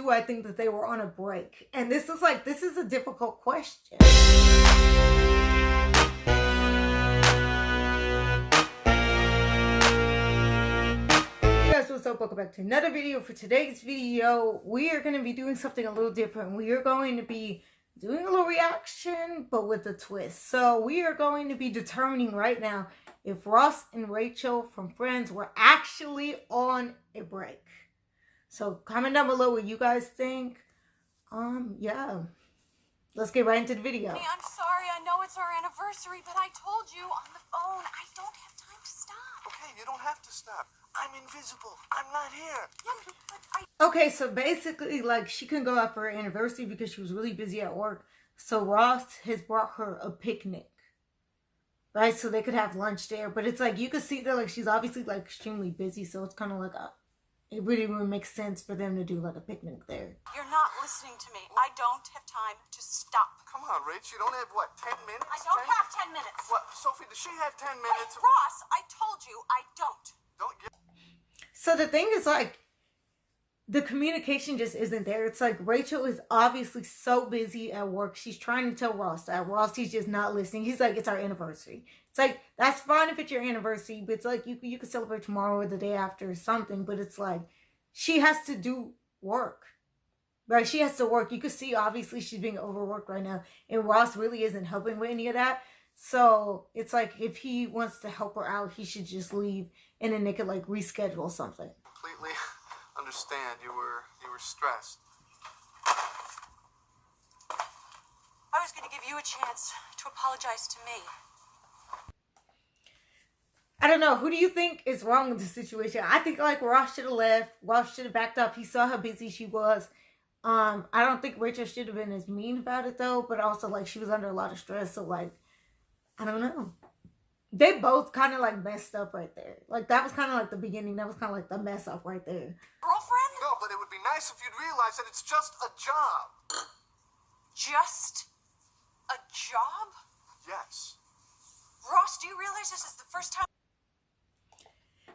do I think that they were on a break? And this is a difficult question. What's up? Welcome back to another video. For today's video, we are going to be doing something a little different. We are going to be doing a little reaction, but with a twist. So we are going to be determining right now if Ross and Rachel from Friends were actually on a break. So comment down below what you guys think. Yeah. Let's get right into the video. Hey, I'm sorry, I know it's our anniversary, but I told you on the phone, I don't have time to stop. Okay, you don't have to stop. I'm invisible. I'm not here. Yeah, but Okay, so basically, like, she couldn't go out for her anniversary because she was really busy at work. So Ross has brought her a picnic, right? So they could have lunch there. But it's like, you could see that, like, she's obviously, like, extremely busy. So it's kind of like it really would make sense for them to do, like, a picnic there. you're not listening to me. I don't have time to stop. Come on, Rach. You don't have, what, 10 minutes? I don't have 10 minutes. What, Sophie, does she have 10 Hey, minutes? Ross, I told you I don't. Don't get... So the thing is, like, the communication just isn't there. It's like Rachel is obviously so busy at work. She's trying to tell Ross that. Ross, he's just not listening. He's like, it's our anniversary. It's like, that's fine if it's your anniversary, but it's like, you could celebrate tomorrow or the day after or something. But it's like, she has to do work, right? She has to work. You could see, obviously, she's being overworked right now. And Ross really isn't helping with any of that. So it's like, if he wants to help her out, he should just leave. And then they could, like, reschedule something. Completely understand you were stressed. I was going to give you a chance to apologize to me. I don't know. Who do you think is wrong with the situation? I think, like, Ross should have left. Ross should have backed up. He saw how busy she was. I don't think Rachel should have been as mean about it, though. But also, like, she was under a lot of stress. So, like, I don't know. They both kind of, like, messed up right there. Like, that was kind of like the beginning. That was kind of like the mess up right there. Girlfriend? No, but it would be nice if you'd realize that it's just a job. Just a job? Yes. Ross, do you realize this is the first time?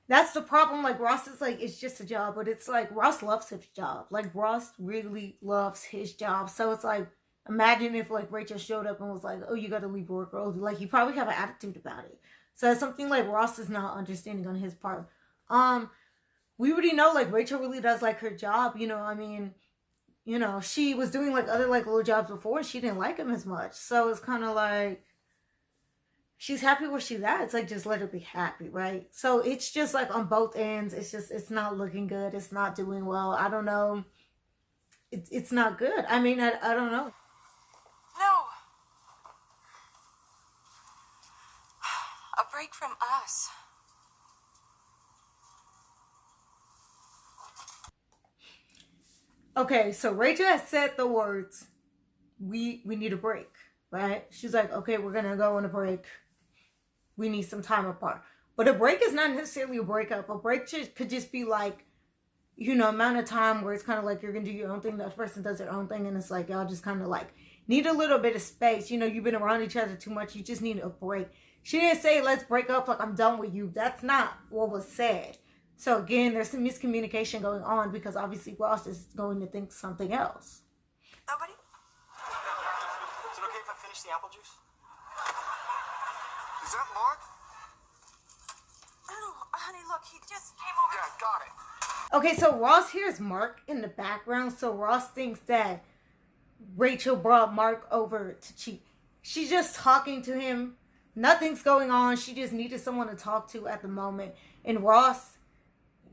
That's the problem. Like, Ross is like, it's just a job. But it's like, Ross loves his job. Like, Ross really loves his job. So it's like, imagine if, like, Rachel showed up and was like, oh, you got to leave work early. Like, you probably have an attitude about it. So it's something like Ross is not understanding on his part. We already know, like, Rachel really does like her job. You know, I mean, you know, she was doing, like, other, like, little jobs before. And she didn't like him as much. So it's kind of like, she's happy where she's at. It's like, just let her be happy, right? So it's just, like, on both ends. It's just, it's not looking good. It's not doing well. I don't know. It's not good. I mean, I don't know. No. A break from us. Okay, so Rachel has said the words, we need a break, right? She's like, okay, we're going to go on a break. We need some time apart. But a break is not necessarily a breakup. A break could just be like, you know, amount of time where it's kind of like you're going to do your own thing. That person does their own thing. And it's like, y'all just kind of like need a little bit of space. You know, you've been around each other too much. You just need a break. She didn't say, let's break up, like, I'm done with you. That's not what was said. So again, there's some miscommunication going on because obviously Ross is going to think something else. Nobody? Is it okay if I finish the apple juice? Is that Mark? Oh, honey, look, he just came over. Yeah, got it. Okay, so Ross hears Mark in the background. So Ross thinks that Rachel brought Mark over to cheat. She's just talking to him. Nothing's going on. She just needed someone to talk to at the moment. And Ross,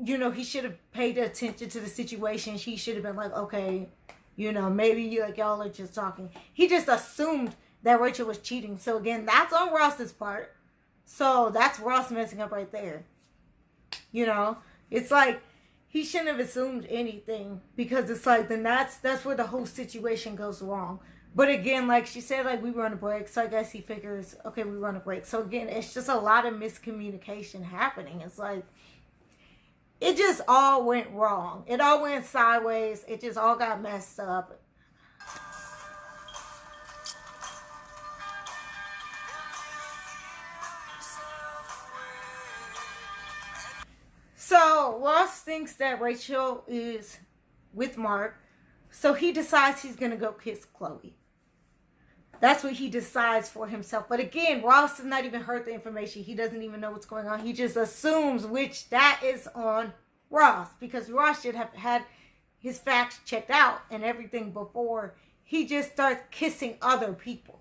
you know, he should have paid attention to the situation. He should have been like, okay, you know, maybe like y'all are just talking. He just assumed that Rachel was cheating. So again, that's on Ross's part. So that's Ross messing up right there. You know, it's like he shouldn't have assumed anything because it's like, then that's where the whole situation goes wrong. But again, like she said, like, we were on a break. So I guess he figures, okay, we were on a break. So again, it's just a lot of miscommunication happening. It's like, it just all went wrong. It all went sideways. It just all got messed up. So Ross thinks that Rachel is with Mark. So he decides he's going to go kiss Chloe. That's what he decides for himself. But again, Ross has not even heard the information. He doesn't even know what's going on. He just assumes, which that is on Ross. Because Ross should have had his facts checked out and everything before he just starts kissing other people.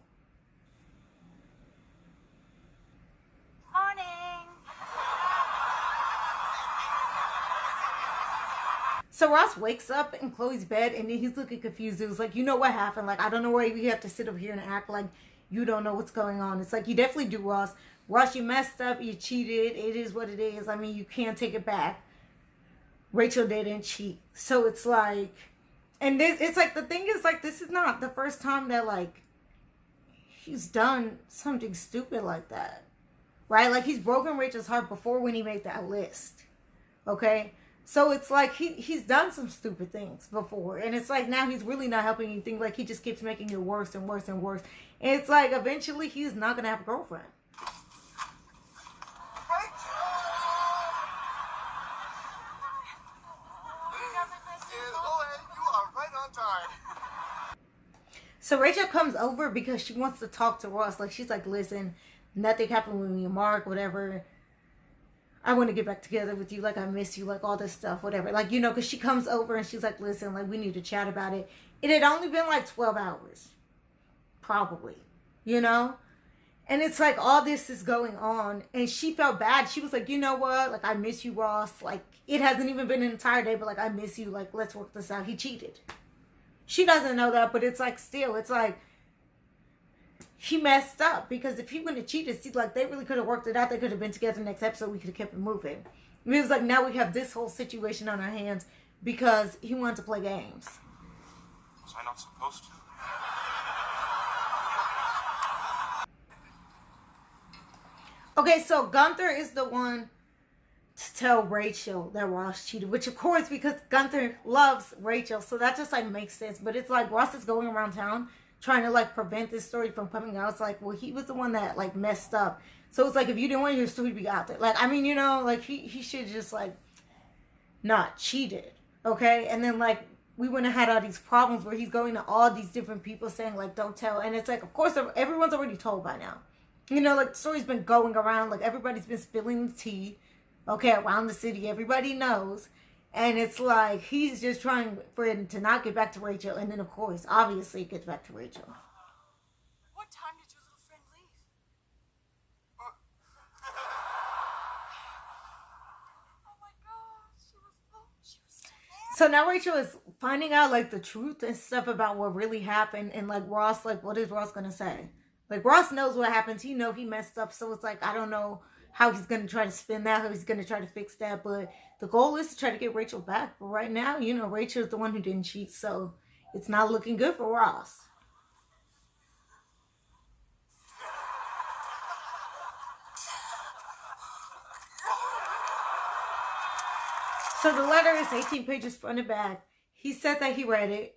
Morning. So Ross wakes up in Chloe's bed and then he's looking confused. It was like, you know what happened? Like, I don't know why you have to sit over here and act like you don't know what's going on. It's like, you definitely do, Ross. Ross, you messed up. You cheated. It is what it is. I mean, you can't take it back. Rachel didn't cheat. So it's like, and this, it's like, the thing is, like, this is not the first time that, like, he's done something stupid like that. Right? Like, he's broken Rachel's heart before when he made that list. Okay? So it's like he's done some stupid things before. And it's like now he's really not helping anything. Like he just keeps making it worse and worse and worse. And it's like eventually he's not going to have a girlfriend. You are right on time. So Rachel comes over because she wants to talk to Ross. Like she's like, listen, nothing happened with me and Mark, whatever. I want to get back together with you. Like, I miss you. Like, all this stuff, whatever. Like, you know, because she comes over and she's like, listen, like, we need to chat about it. It had only been like 12 hours. Probably. You know? And it's like, all this is going on. And she felt bad. She was like, you know what? Like, I miss you, Ross. Like, it hasn't even been an entire day, but like, I miss you. Like, let's work this out. He cheated. She doesn't know that, but it's like, still, it's like, he messed up because if he wouldn't have cheated, see, like they really could have worked it out. They could have been together next episode. We could have kept it moving. It was like now we have this whole situation on our hands because he wanted to play games. Was I not supposed to? Okay, so Gunther is the one to tell Rachel that Ross cheated, which of course because Gunther loves Rachel, so that just like makes sense. But it's like Ross is going around town trying to like prevent this story from coming out. It's like, well, he was the one that like messed up. So it's like, if you didn't want your story to be out there, like, I mean, you know, like he should just like not cheated. Okay. And then like, we wouldn't have had all these problems where he's going to all these different people saying like, don't tell. And it's like, of course, everyone's already told by now, you know, like the story's been going around, like everybody's been spilling the tea. Okay. Around the city, everybody knows. And it's like, he's just trying for him to not get back to Rachel. And then, of course, obviously, it gets back to Rachel. What time did your little friend leave? Oh my God, she was still there. So now Rachel is finding out, like, the truth and stuff about what really happened. And, like, Ross, like, what is Ross going to say? Like, Ross knows what happens. He knows he messed up. So it's like, I don't know how he's going to try to spin that, how he's going to try to fix that. But the goal is to try to get Rachel back. But right now, you know, Rachel's the one who didn't cheat. So it's not looking good for Ross. So the letter is 18 pages front and back. He said that he read it.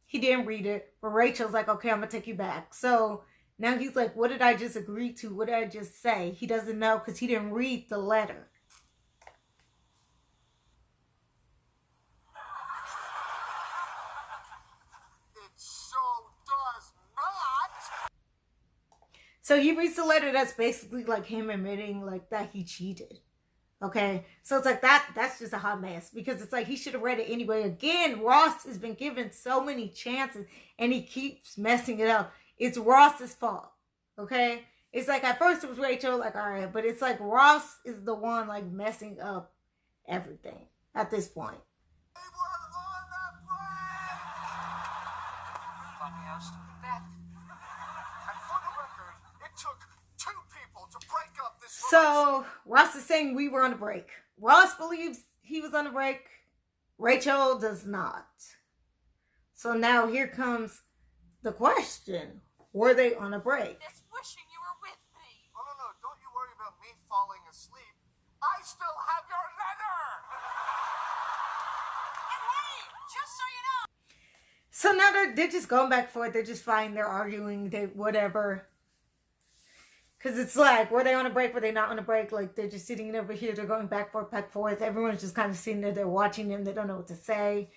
He didn't read it. But Rachel's like, okay, I'm going to take you back. So now he's like, what did I just agree to? What did I just say? He doesn't know because he didn't read the letter. It so does not. So he reads the letter that's basically like him admitting like that he cheated. Okay, so it's like that's just a hot mess because it's like he should have read it anyway. Again, Ross has been given so many chances and he keeps messing it up. It's Ross's fault. Okay, it's like at first it was Rachel, like, all right, but it's like Ross is the one like messing up everything at this point. They were on the break. Let me ask. That. And for the record, it took 2 people to break up this. So Ross is saying we were on a break. Ross believes he was on a break. Rachel does not. So now here comes the question. Were they on a break? Just wishing you were with me. Oh, no. Don't you worry about me falling asleep. I still have your letter. And hey, just so you know. So now they're just going back and forth. They're just fine. They're arguing. They whatever. Because it's like, were they on a break? Were they not on a break? Like, they're just sitting over here. They're going back forth. Everyone's just kind of sitting there. They're watching them. They don't know what to say.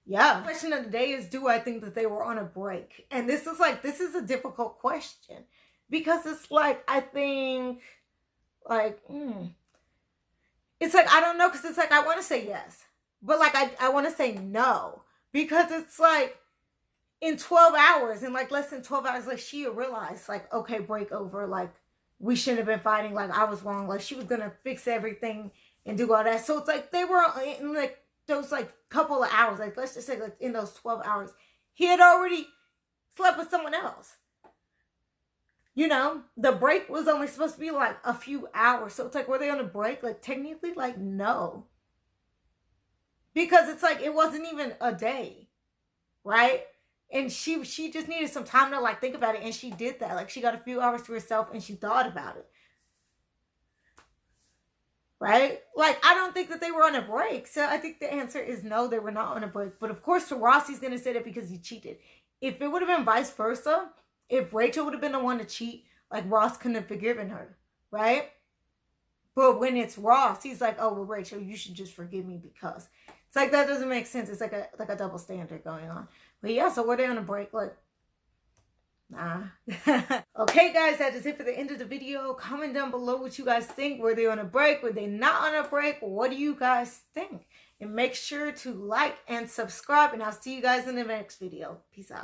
Yeah. The question of the day is, do I think that they were on a break? And this is a difficult question because it's like, I think like, it's like, I don't know. Cause it's like, I want to say yes, but like, I want to say no because it's like in 12 hours and like less than 12 hours, like she realized like, okay, break over. Like we shouldn't have been fighting. Like I was wrong. Like she was going to fix everything and do all that. So it's like they were in like those like couple of hours, like let's just say like in those 12 hours, he had already slept with someone else. You know, the break was only supposed to be like a few hours. So it's like, were they on a break? Like technically, like no. Because it's like, it wasn't even a day, right? And she just needed some time to like think about it. And she did that. Like she got a few hours to herself and she thought about it. Right? Like, I don't think that they were on a break. So I think the answer is no, they were not on a break. But of course, Rossi's going to say that because he cheated. If it would have been vice versa, if Rachel would have been the one to cheat, like Ross couldn't have forgiven her, right? But when it's Ross, he's like, oh, well, Rachel, you should just forgive me because. It's like, that doesn't make sense. It's like a double standard going on. But yeah, so were they on a break? Like, nah. Okay, guys, that is it for the end of the video. Comment down below what you guys think. Were they on a break? Were they not on a break? What do you guys think? And make sure to like and subscribe. And I'll see you guys in the next video. Peace out.